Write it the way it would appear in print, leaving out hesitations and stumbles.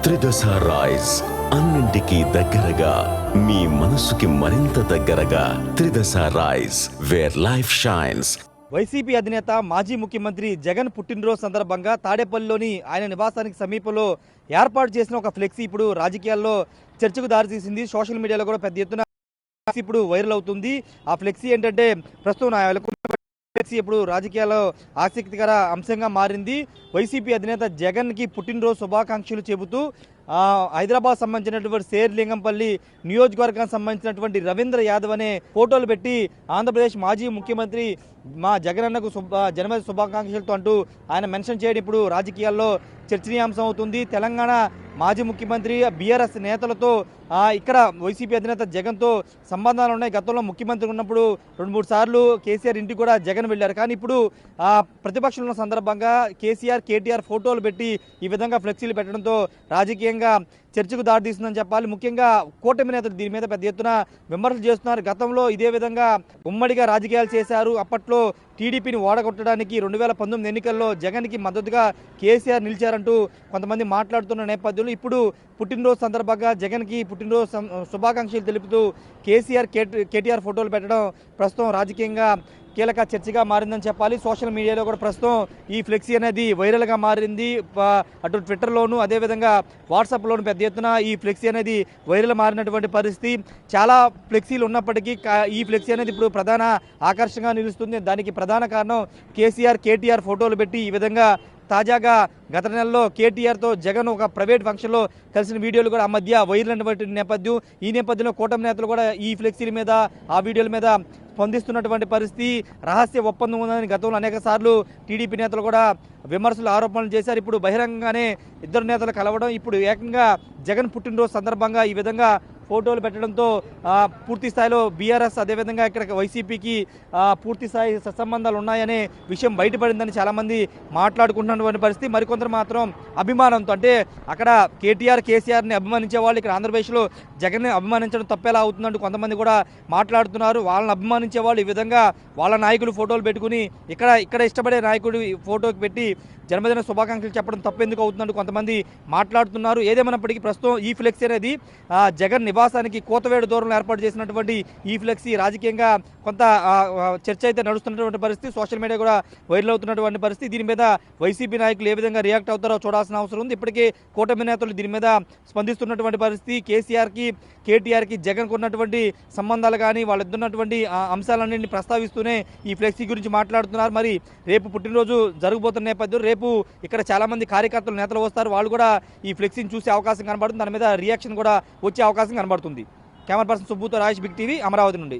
త్రిదశ rice అన్నింటికీ దగ్గరగా మీ మనసుకి మరింత దగ్గరగా Tridasa rice where life shines. YCP అధినేత మాజీ ముఖ్యమంత్రి జగన్ పుట్టినరోజు సందర్భంగా తాడేపల్లిలోని ఆయన నివాసానికి సమీపంలో ఏర్పాటు చేసిన ఒక ఫ్లెక్సీ ఇప్పుడు రాజకీయాల్లో చర్చకు దారితీసింది. సోషల్ మీడియాలో కూడా పెద్ద ఎత్తున ఇప్పుడు వైరల్ అవుతుంది. ఆ ఫ్లెక్సీ ఏంటంటే ప్రస్తుతం ఫ్లెక్సీ ఇప్పుడు రాజకీయాల్లో ఆసక్తికర అంశంగా మారింది. వైసీపీ అధినేత జగన్ కి పుట్టినరోజు శుభాకాంక్షలు చెబుతూ హైదరాబాద్ సంబంధించినటువంటి శేర్లింగంపల్లి నియోజకవర్గానికి సంబంధించినటువంటి రవీంద్ర యాదవ్ అనే ఫోటోలు పెట్టి ఆంధ్రప్రదేశ్ మాజీ ముఖ్యమంత్రి మా జగనన్నకు జన్మదిన శుభాకాంక్షలతో అంటూ ఆయన మెన్షన్ చేయడం ఇప్పుడు రాజకీయాల్లో చర్చనీయాంశం అవుతుంది. తెలంగాణ మాజీ ముఖ్యమంత్రి బీఆర్ఎస్ నేతలతో ఇక్కడ వైసీపీ అధినేత జగన్తో సంబంధాలు ఉన్నాయి. గతంలో ముఖ్యమంత్రి ఉన్నప్పుడు 2-3 సార్లు కేసీఆర్ ఇంటికి కూడా జగన్ వెళ్ళారు. కానీ ఇప్పుడు ప్రతిపక్షంలో ఉన్న సందర్భంగా కేసీఆర్ కేటీఆర్ ఫోటోలు పెట్టి ఈ విధంగా ఫ్లెక్సీలు పెట్టడంతో రాజకీయంగా చర్చకు దారితీస్తుందని చెప్పాలి. ముఖ్యంగా కూటమి నేతలు దీని మీద పెద్ద ఎత్తున విమర్శలు చేస్తున్నారు. గతంలో ఇదే విధంగా ఉమ్మడిగా రాజకీయాలు చేశారు. అప్పట్లో టీడీపీని ఓడగొట్టడానికి 2019 ఎన్నికల్లో జగన్కి మద్దతుగా కేసీఆర్ నిలిచారంటూ కొంతమంది మాట్లాడుతున్న నేపథ్యంలో ఇప్పుడు పుట్టినరోజు సందర్భంగా జగన్కి పుట్టినరోజు శుభాకాంక్షలు తెలుపుతూ కేసీఆర్ కేటీఆర్ ఫోటోలు పెట్టడం ప్రస్తుతం రాజకీయంగా కీలక చర్చగా మారిందని చెప్పాలి. సోషల్ మీడియాలో కూడా ప్రస్తుతం ఈ ఫ్లెక్సీ అనేది వైరల్గా మారింది. అటు ట్విట్టర్లోను అదేవిధంగా వాట్సాప్లోను పెద్ద ఎత్తున ఈ ఫ్లెక్సీ అనేది వైరల్ మారినటువంటి పరిస్థితి. చాలా ఫ్లెక్సీలు ఉన్నప్పటికీ ఈ ఫ్లెక్సీ అనేది ఇప్పుడు ప్రధాన ఆకర్షణగా నిలుస్తుంది. దానికి ప్రధాన కారణం కేటీఆర్ ఫోటోలు పెట్టి ఈ విధంగా తాజాగా గత నెలలో కేటీఆర్తో జగన్ ఒక ప్రైవేట్ ఫంక్షన్లో కలిసిన వీడియోలు కూడా ఆ మధ్య వైరల్ అయినటువంటి నేపథ్యం. ఈ నేపథ్యంలో కూటమి నేతలు కూడా ఈ ఫ్లెక్సీల మీద ఆ వీడియోల మీద స్పందిస్తున్నటువంటి పరిస్థితి. రహస్య ఒప్పందం ఉందని గతంలో అనేక సార్లు టీడీపీ నేతలు కూడా విమర్శలు ఆరోపణలు చేశారు. ఇప్పుడు బహిరంగంగానే ఇద్దరు నేతలు కలవడం, ఇప్పుడు ఏకంగా జగన్ పుట్టినరోజు సందర్భంగా ఈ విధంగా ఫోటోలు పెట్టడంతో పూర్తి స్థాయిలో బీఆర్ఎస్ అదేవిధంగా ఇక్కడ వైసీపీకి పూర్తి స్థాయి సత్సంబంధాలు ఉన్నాయనే విషయం బయటపడిందని చాలామంది మాట్లాడుకుంటున్నటువంటి పరిస్థితి. మరికొందరు మాత్రం అభిమానంతో, అంటే అక్కడ కేసీఆర్ని అభిమానించే వాళ్ళు ఇక్కడ ఆంధ్రప్రదేశ్లో జగన్ని అభిమానించడం తప్పేలా అవుతుందంటూ కొంతమంది కూడా మాట్లాడుతున్నారు. వాళ్ళని అభిమానించే వాళ్ళు ఈ విధంగా వాళ్ళ నాయకులు ఫోటోలు పెట్టుకుని ఇక్కడ ఇష్టపడే నాయకుడి ఫోటోకి పెట్టి జన్మదిన శుభాకాంక్షలు చెప్పడం తప్పెందుకు అవుతుందంటూ కొంతమంది మాట్లాడుతున్నారు. ఏదేమైనప్పటికీ ప్రస్తుతం ఈ ఫ్లెక్సీ అనేది జగన్ నివాసానికి కోతవేడు దూరంలో ఏర్పాటు చేసినటువంటి ఈ ఫ్లెక్సీ రాజకీయంగా కొంత చర్చ అయితే నడుస్తున్నటువంటి పరిస్థితి. సోషల్ మీడియా కూడా వైరల్ అవుతున్నటువంటి పరిస్థితి. దీని మీద వైసీపీ నాయకులు ఏ విధంగా రియాక్ట్ అవుతారో చూడాల్సిన అవసరం ఉంది. ఇప్పటికే కూటమి నేతలు దీని మీద స్పందిస్తున్నటువంటి పరిస్థితి. కేసీఆర్కి కేటీఆర్కి జగన్కు ఉన్నటువంటి సంబంధాలు కానీ వాళ్ళిద్దరున్నటువంటి అంశాలన్నింటినీ ప్రస్తావిస్తూనే ఈ ఫ్లెక్సీ గురించి మాట్లాడుతున్నారు. మరి రేపు పుట్టినరోజు జరగబోతున్న నేపథ్యం రేపు ఇక్కడ చాలామంది కార్యకర్తలు నేతలు వస్తారు. వాళ్ళు కూడా ఈ ఫ్లెక్సీని చూసే అవకాశం కనబడుతుంది. దాని మీద రియాక్షన్ కూడా వచ్చే అవకాశం కనబడుతుంది. కెమెరా పర్సన్ సుబ్బుతో రాజేష్, బిగ్ టీవీ, అమరావతి నుండి.